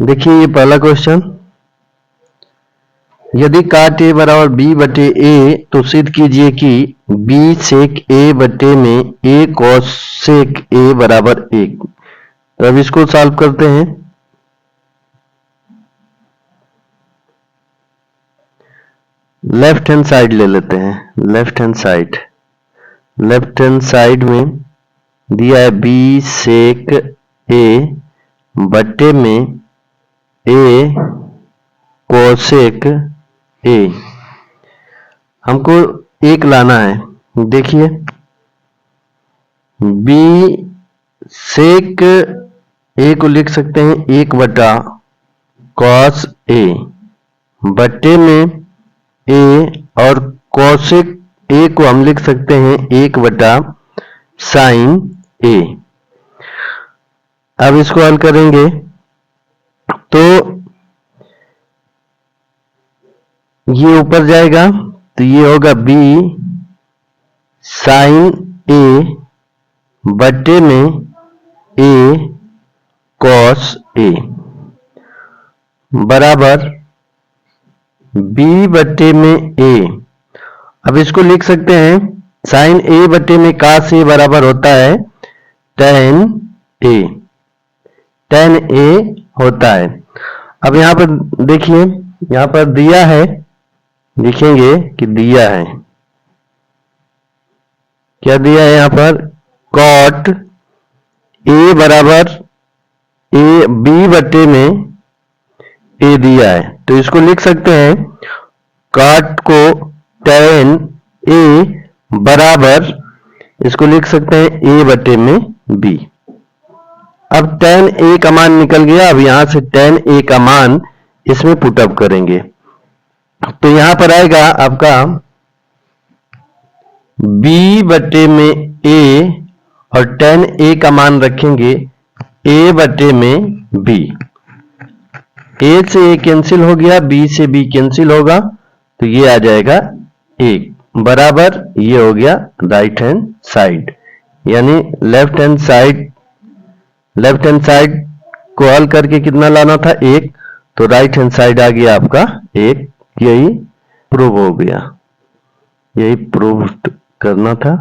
देखिए ये पहला क्वेश्चन, यदि काट ए बराबर बी बटे ए तो सिद्ध कीजिए कि बी सेक ए बटे में ए कॉस सेक ए बराबर 1। तो अब इसको सॉल्व करते हैं। लेफ्ट हैंड साइड ले लेते हैं। लेफ्ट हैंड साइड में दिया है बी सेक ए बटे में ए कोसेक ए। हमको एक लाना है। देखिए बी सेक ए को लिख सकते हैं 1 बटा कॉस ए बटे में ए, और कोसेक ए को हम लिख सकते हैं 1 बटा साइन ए। अब इसको हल करेंगे तो ये ऊपर जाएगा, तो ये होगा बी साइन ए बटे में ए कॉस ए बराबर बी बटे में ए। अब इसको लिख सकते हैं साइन ए बटे में कास ए बराबर होता है टेन ए। टेन ए होता है। अब यहां पर देखिए, यहां पर दिया है, लिखेंगे कि दिया है, क्या दिया है यहां पर, कॉट ए बराबर ए बी बटे में ए दिया है। तो इसको लिख सकते हैं कॉट को टेन ए बराबर, इसको लिख सकते हैं ए बटे में बी। अब टेन ए का मान निकल गया। अब यहां से टेन ए का मान इसमें पुटअप करेंगे तो यहां पर आएगा आपका बी बटे में ए, और टेन ए का मान रखेंगे ए बटे में बी। ए से ए कैंसिल हो गया, बी से बी कैंसिल होगा, तो ये आ जाएगा 1 बराबर, ये हो गया राइट हैंड साइड। यानी लेफ्ट हैंड साइड को हल करके कितना लाना था, 1, तो राइट हैंड साइड आ गया आपका 1। यही प्रूव हो गया, यही प्रूव करना था।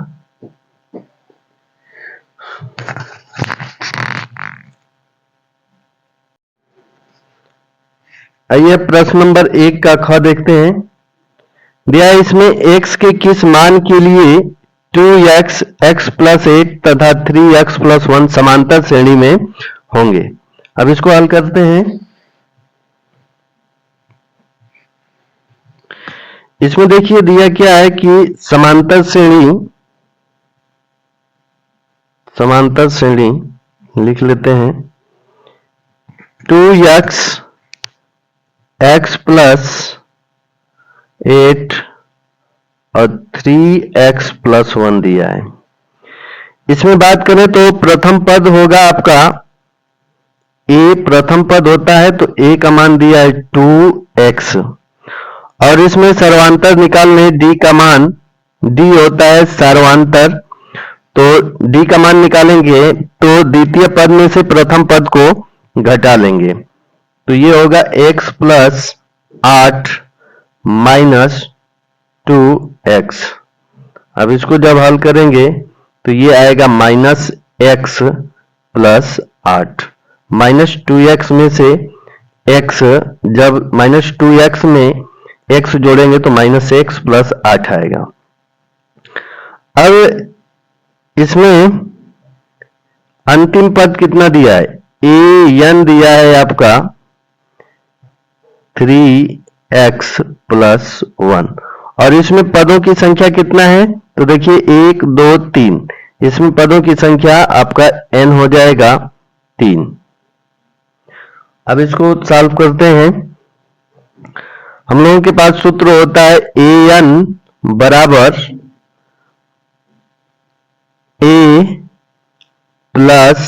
आइए प्रश्न नंबर 1 का ख देखते हैं। दिया इसमें x के किस मान के लिए 2x, x प्लस 8 तथा 3x प्लस 1 समांतर श्रेणी में होंगे। अब इसको हल करते हैं। इसमें देखिए दिया क्या है कि समांतर श्रेणी लिख लेते हैं 2x x प्लस 8 और 3x प्लस 1 दिया है। इसमें बात करें तो प्रथम पद होगा आपका a, प्रथम पद होता है तो a का मान दिया है 2x, और इसमें सर्वांतर निकालने d का मान, d होता है सर्वांतर, तो d का मान निकालेंगे तो द्वितीय पद में से प्रथम पद को घटा लेंगे, तो ये होगा x प्लस 8 माइनस 2x। अब इसको जब हल करेंगे तो ये आएगा minus x plus 8। Minus 2x में से x, जब माइनस 2x में x जोड़ेंगे तो माइनस x प्लस 8 आएगा। अब इसमें अंतिम पद कितना दिया है, an दिया है आपका 3x प्लस 1, और इसमें पदों की संख्या कितना है, तो देखिए 1 2 3, इसमें पदों की संख्या आपका n हो जाएगा 3। अब इसको सॉल्व करते हैं। हम लोगों के पास सूत्र होता है an बराबर a plus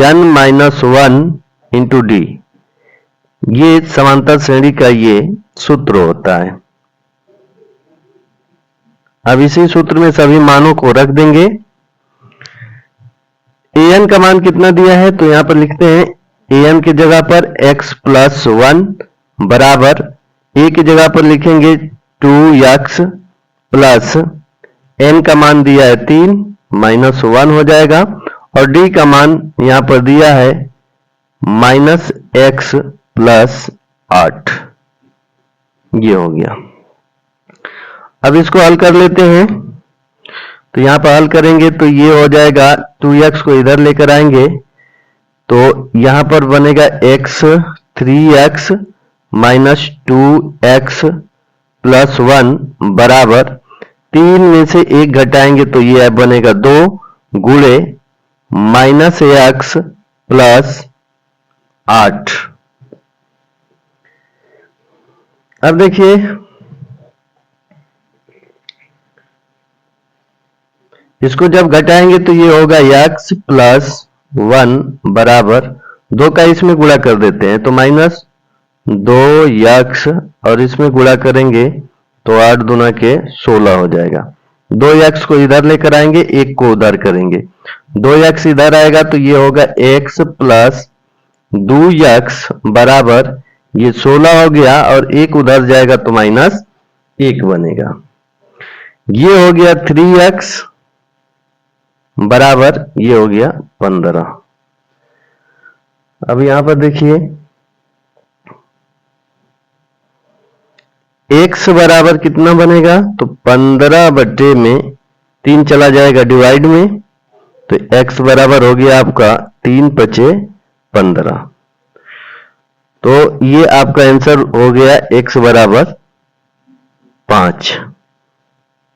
n minus 1 into D. ये समांतर श्रेणी का ये सूत्र होता है। अब इसी सूत्र में सभी मानों को रख देंगे। an का मान कितना दिया है, तो यहां पर लिखते हैं an की जगह पर x प्लस 1 बराबर a की जगह पर लिखेंगे 2x प्लस n का मान दिया है 3 माइनस 1 हो जाएगा, और d का मान यहां पर दिया है माइनस x प्लस 8। ये हो गया। अब इसको हल कर लेते हैं। तो यहां पर हल करेंगे तो ये हो जाएगा 2x को इधर लेकर आएंगे तो यहां पर बनेगा x 3x minus 2x plus 1 बराबर 3 में से 1 घटाएंगे तो ये बनेगा 2 गुणे माइनस x प्लस 8। अब देखिए इसको जब घटाएंगे तो ये होगा x प्लस 1 बराबर 2 का इसमें गुणा कर देते हैं तो माइनस 2x और इसमें गुणा करेंगे तो 8 दूना के 16 हो जाएगा। 2x को इधर लेकर आएंगे, 1 को उधर करेंगे, 2x इधर आएगा तो ये होगा x प्लस 2x बराबर ये 16 हो गया और 1 उधर जाएगा तो माइनस 1 बनेगा। ये हो गया 3x बराबर ये हो गया 15। अब यहां पर देखिए x बराबर कितना बनेगा तो 15 बटे में 3 चला जाएगा डिवाइड में, तो x बराबर हो गया आपका 3 पचे 15। तो ये आपका आंसर हो गया x बराबर 5।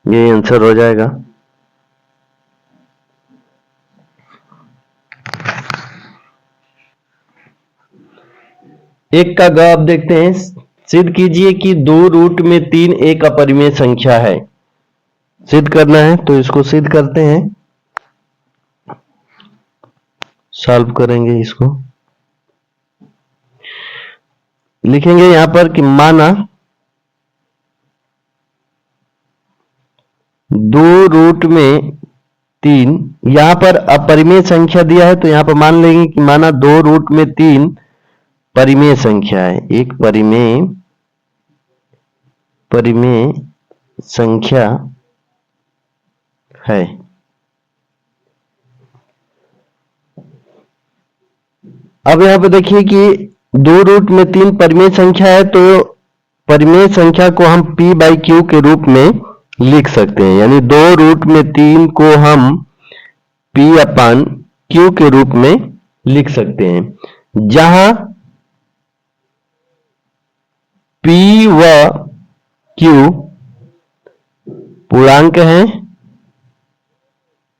ये आंसर हो जाएगा। एक का ग अब देखते हैं। सिद्ध कीजिए कि 2 रूट में 3 एक अपरिमेय संख्या है। सिद्ध करना है तो इसको सिद्ध करते हैं, सॉल्व करेंगे इसको। लिखेंगे यहां पर कि माना 2 रूट में 3, यहां पर अपरिमेय संख्या दिया है तो यहां पर मान लेंगे कि माना 2 रूट में 3 परिमेय संख्या है। एक परिमेय संख्या है। अब यहां पर देखिए कि 2 रूट में 3 परिमेय संख्या है तो परिमेय संख्या को हम p बाई क्यू के रूप में लिख सकते हैं, यानी 2 रूट में 3 को हम p अपन q के रूप में लिख सकते हैं, जहां p व q पूर्णांक हैं,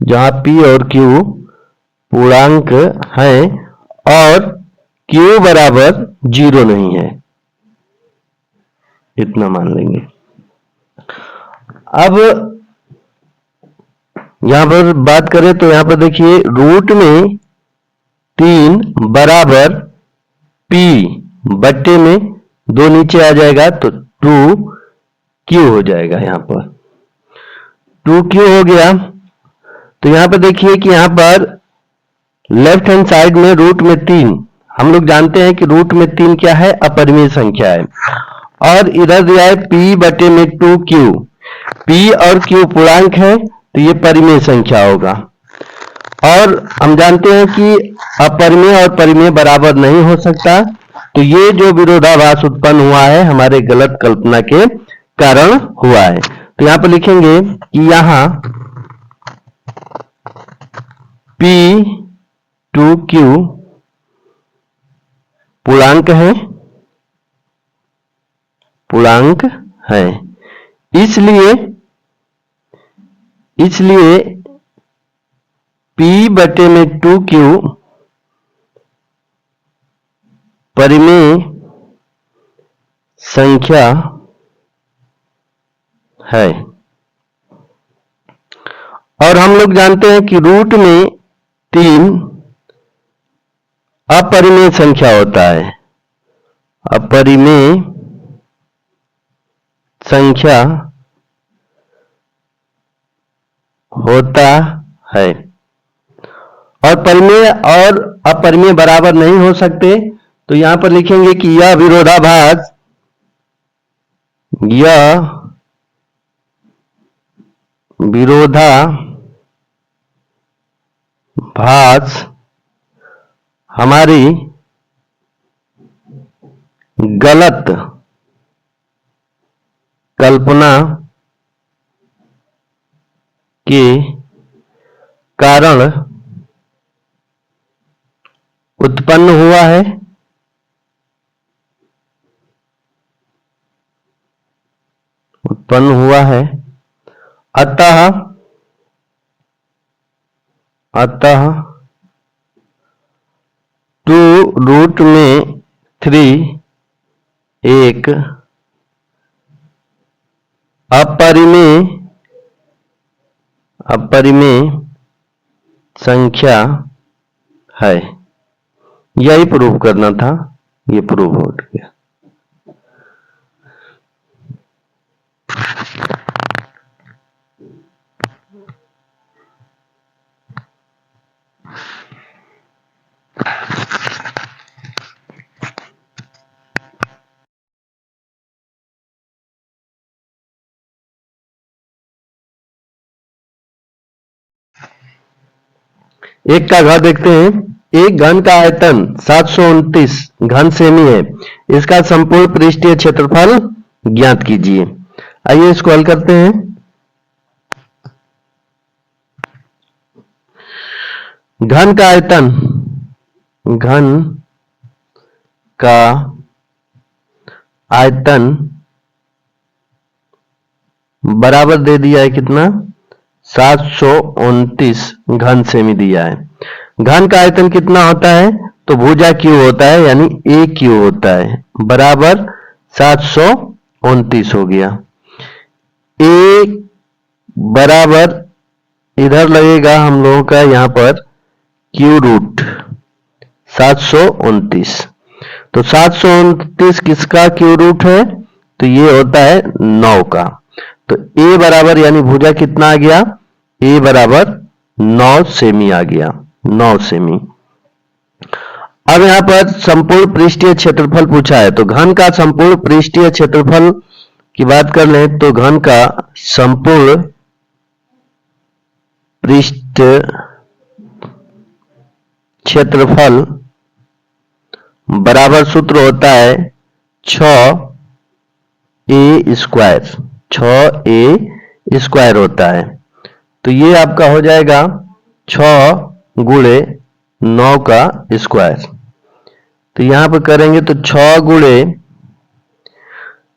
जहां p और q पूर्णांक हैं और q बराबर 0 नहीं है, इतना मान लेंगे। अब यहां पर बात करें तो यहां पर देखिए रूट में 3 बराबर p बट्टे में 2 नीचे आ जाएगा तो 2q हो जाएगा। यहां पर 2q हो गया तो यहां पर देखिए कि यहां पर लेफ्ट हैंड साइड में रूट में 3, हम लोग जानते हैं कि रूट में 3 क्या है, अपरिमेय संख्या है, और इधर दिया है p बटे में 2q। p और q पूर्णांक है तो ये परिमेय संख्या होगा, और हम जानते हैं कि अपरिमेय और परिमेय बराबर नहीं हो सकता, तो ये जो विरोधाभास उत्पन्न हुआ है हमारे गलत कल्पना के कारण हुआ है। तो यहां पर लिखेंगे कि यहां p 2q पूर्णांक है, इसलिए p बटे में 2q परिमेय संख्या है। और हम लोग जानते हैं कि रूट में 3 अपरिमेय संख्या होता है, अपरिमेय संख्या होता है, और परिमेय और अपरिमेय बराबर नहीं हो सकते, तो यहां पर लिखेंगे कि यह विरोधाभास हमारी गलत कल्पना के कारण उत्पन्न हुआ है। अतः 2 रूट में 3 एक अपरिमेय संख्या है। यही प्रूव करना था, ये प्रूव हो गया। एक का घन देखते हैं। एक घन का आयतन 729 घन सेमी है। इसका संपूर्ण पृष्ठीय क्षेत्रफल ज्ञात कीजिए। आइए इसको हल करते हैं। घन का आयतन बराबर दे दिया है कितना, 729 घन सेमी दिया है। घन का आयतन कितना होता है, तो भुजा क्यू होता है, यानी ए क्यू होता है, बराबर 729 हो गया। ए बराबर इधर लगेगा हम लोगों का यहां पर क्यू रूट 729। तो 729 किसका क्यू रूट है, तो ये होता है 9 का। तो ए बराबर यानी भुजा कितना आ गया, ए बराबर 9 सेमी आ गया, 9 सेमी। अब यहां पर संपूर्ण पृष्ठीय क्षेत्रफल पूछा है, तो घन का संपूर्ण पृष्ठीय क्षेत्रफल की बात कर लें तो घन का संपूर्ण पृष्ठ क्षेत्रफल बराबर सूत्र होता है 6a स्क्वायर, 6a स्क्वायर होता है। तो ये आपका हो जाएगा 6 गुणे 9 का स्क्वायर। तो यहां पर करेंगे तो 6 गुणे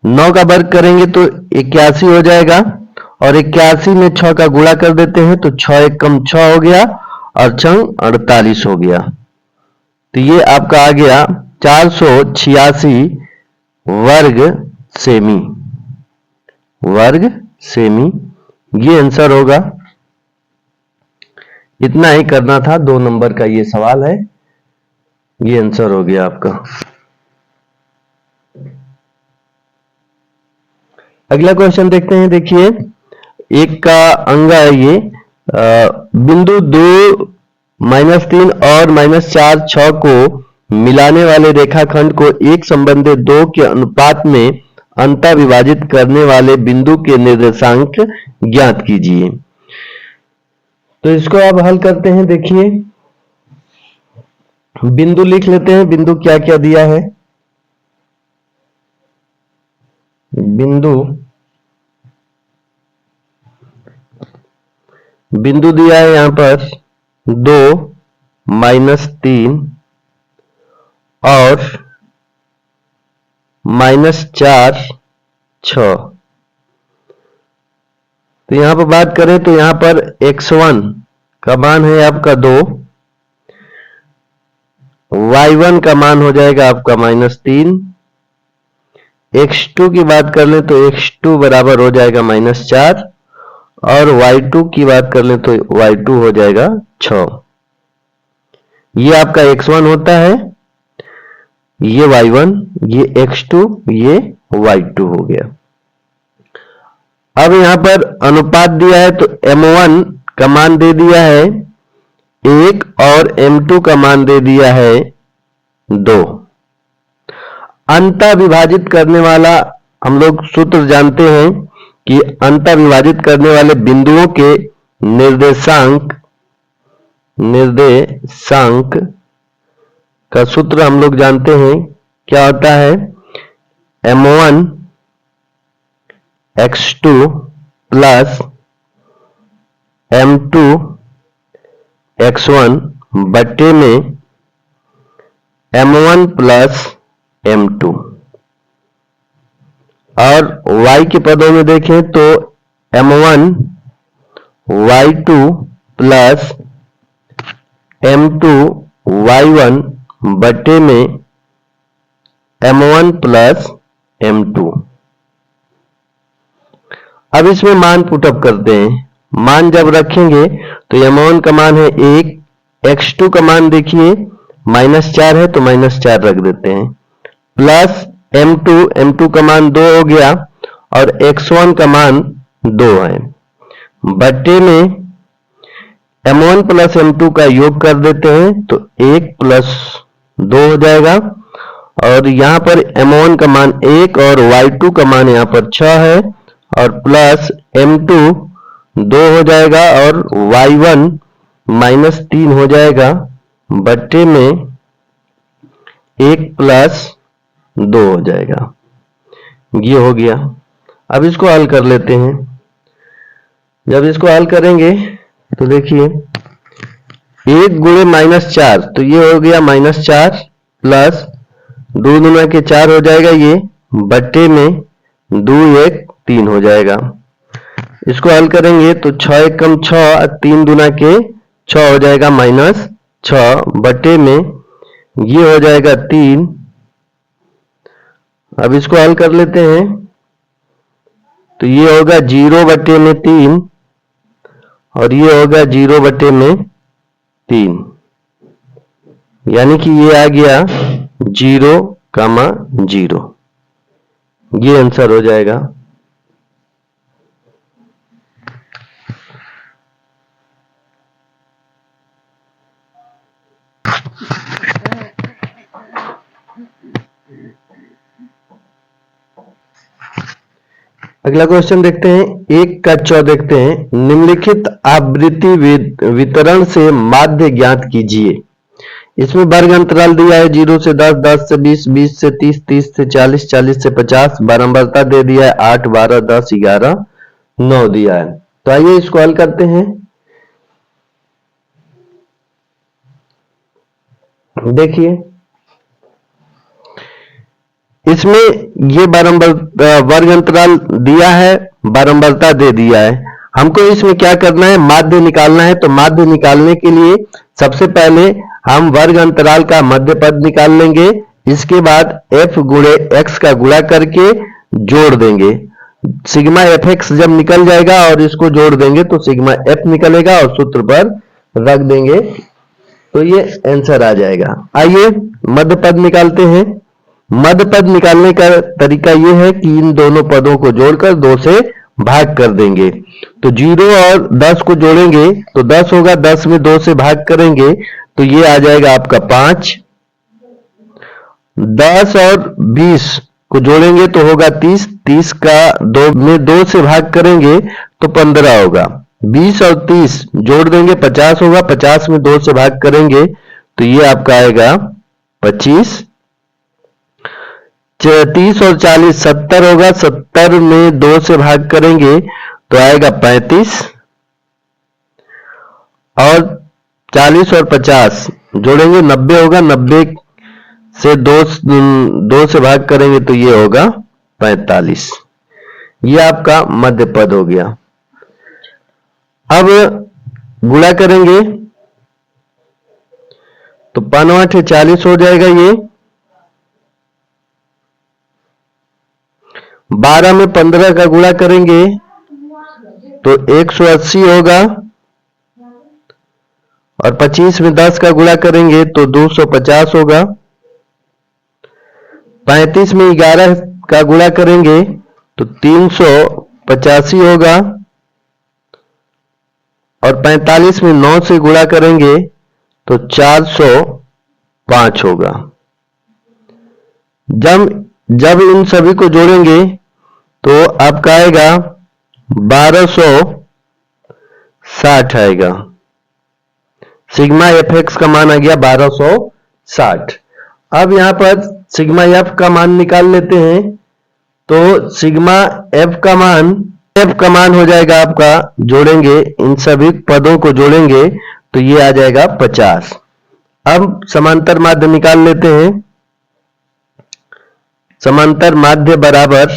9 का वर्ग करेंगे तो 81 हो जाएगा, और 81 में 6 का गुणा कर देते हैं तो 6 एक कम 6 हो गया और 6 48 हो गया। तो ये आपका आ गया 486 वर्ग सेमी। ये आंसर होगा। इतना ही करना था, 2 नंबर का ये सवाल है, ये आंसर हो गया आपका। अगला क्वेश्चन देखते हैं। देखिए, एक का अंगा है ये, बिंदु 2, -3 और -4, 6 को मिलाने वाले रेखाखंड को एक संबंधित 2 के अनुपात में अंतः विभाजित करने वाले बिंदु के निर्देशांक ज्ञात कीजिए। तो इसको अब हल करते हैं। देखिए, बिंदु लिख लेते हैं। बिंदु क्या क्या दिया है, बिंदु दिया है यहां पर 2, -3 और -4, 6। तो यहां पर बात करें तो यहां पर x1 का मान है आपका 2, y1 का मान हो जाएगा आपका -3, x2 की बात कर लें तो x2 बराबर हो जाएगा -4, और y2 की बात कर लें तो y2 हो जाएगा 6। ये आपका x1 होता है, ये y1, ये x2, ये y2 हो गया। अब यहां पर अनुपात दिया है तो m1 का मान दे दिया है 1 और m2 का मान दे दिया है 2। अंतः विभाजित करने वाला हम लोग सूत्र जानते हैं कि अंतः विभाजित करने वाले बिंदुओं के निर्देशांक का सूत्र हम लोग जानते हैं। क्या होता है? m1 x2 plus m2 x1 बट्टे में m1 प्लस m2। और y के पदों में देखें तो m1 y2 plus m2 y1 बट्टे में m1 प्लस m2। अब इसमें मान पुटअप करते हैं। मान जब रखेंगे तो m1 का मान है 1, x2 का मान देखिए -4 है तो -4 रख देते हैं, प्लस m2 का मान 2 हो गया और x1 का मान 2 है, बट्टे में m1 प्लस m2 का योग कर देते हैं तो 1 प्लस 2 हो जाएगा। और यहाँ पर m1 का मान 1 और y2 का मान यहाँ पर 6 है और प्लस m2 2 हो जाएगा और y1 -3 हो जाएगा, बट्टे में 1 प्लस 2 हो जाएगा। ये हो गया। अब इसको हल कर लेते हैं। जब इसको हल करेंगे तो देखिए 1 गुणे -4 तो ये हो गया -4 प्लस 2 दूना के 4 हो जाएगा ये, बट्टे में 2 1 3 हो जाएगा। इसको हल करेंगे तो 6 1 कम 6, 3 दूना के 6 हो जाएगा -6, बट्टे में ये हो जाएगा 3। अब इसको हल कर लेते हैं तो ये होगा 0 बट्टे में 3 और ये होगा 0 बट्टे में 3, यानी कि ये आ गया 0, 0। ये आंसर हो जाएगा। अगला क्वेश्चन देखते हैं, 1 का 14 देखते हैं। निम्नलिखित आवृत्ति वितरण से माध्य ज्ञात कीजिए। इसमें वर्ग अंतराल दिया है 0 से 10, 10 से 20, 20 से 30, 30 से 40, 40 से 50, बारंबारता दे दिया है 8, 12, 10, 11, 9 दिया है। तो आइए इसको हल करते हैं। देखिए इसमें ये वर्ग अंतराल दिया है, बारंबारता दे दिया है। हमको इसमें क्या करना है? माध्य निकालना है। तो माध्य निकालने के लिए सबसे पहले हम वर्ग अंतराल का मध्य पद निकाल लेंगे। इसके बाद f गुणे x का गुणा करके जोड़ देंगे। सिग्मा fx जब निकल जाएगा और इसको जोड़ देंगे तो सिग्मा f निकलेगा और सूत्र पर रख देंगे तो ये आंसर आ जाएगा। आइए मध्य पद निकालते हैं। मध्य पद निकालने का तरीका ये है कि इन दोनों पदों को जोड़कर 2 से भाग कर देंगे। तो 0 और 10 को जोड़ेंगे तो 10 होगा, 10 में 2 से भाग करेंगे तो ये आ जाएगा आपका 5। 10 और 20 को जोड़ेंगे तो होगा 30, 30 का 2 में 2 से भाग करेंगे तो 15 होगा। 20 और 30 जोड़ देंगे 50 होगा, 50 में 2 से भाग करेंगे तो ये आपका आएगा 25। 30 और 40 70 होगा, 70 में 2 से भाग करेंगे तो आएगा 35। और 40 और 50 जोड़ेंगे 90 होगा, 90 से 2 से भाग करेंगे तो ये होगा 45। ये आपका मध्य पद हो गया। अब गुणा करेंगे तो 5 8 40 हो जाएगा। ये 12 में 15 का गुणा करेंगे तो 180 होगा और 25 में 10 का गुणा करेंगे तो 250 होगा। 35 में 11 का गुणा करेंगे तो 385 होगा और 45 में 9 से गुणा करेंगे तो 405 होगा। जब इन सभी को जोड़ेंगे तो आपका आएगा 1260 आएगा। सिग्मा एफ एक्स का मान आ गया 1260। अब यहां पर सिग्मा एफ का मान निकाल लेते हैं। तो सिग्मा एफ का मान हो जाएगा आपका, जोड़ेंगे इन सभी पदों को जोड़ेंगे तो ये आ जाएगा 50। अब समांतर माध्य निकाल लेते हैं। समांतर माध्य बराबर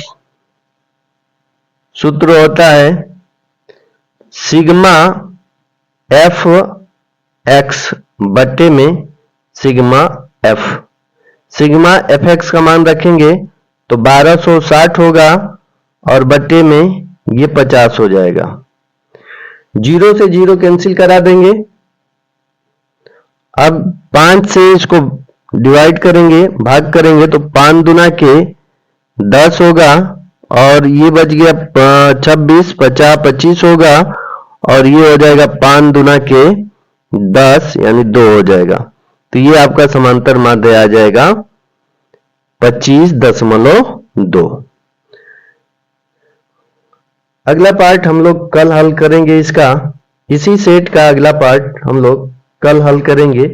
सूत्र होता है सिग्मा एफ एक्स बटे में sigma F. Sigma F x का मान रखेंगे तो 1260 होगा और बटे में ये 50 हो जाएगा। 0 से 0 कैंसिल करा देंगे। अब 5 से इसको डिवाइड करेंगे, भाग करेंगे तो 5 दूना के 10 होगा और ये बच गया 26, 50, 25 होगा और ये हो जाएगा 5 दूना के 10 यानी 2 हो जाएगा। तो ये आपका समांतर माध्य आ जाएगा 25.2। अगला पार्ट हम लोग कल हल करेंगे इसका। इसी सेट का अगला पार्ट हम लोग कल हल करेंगे।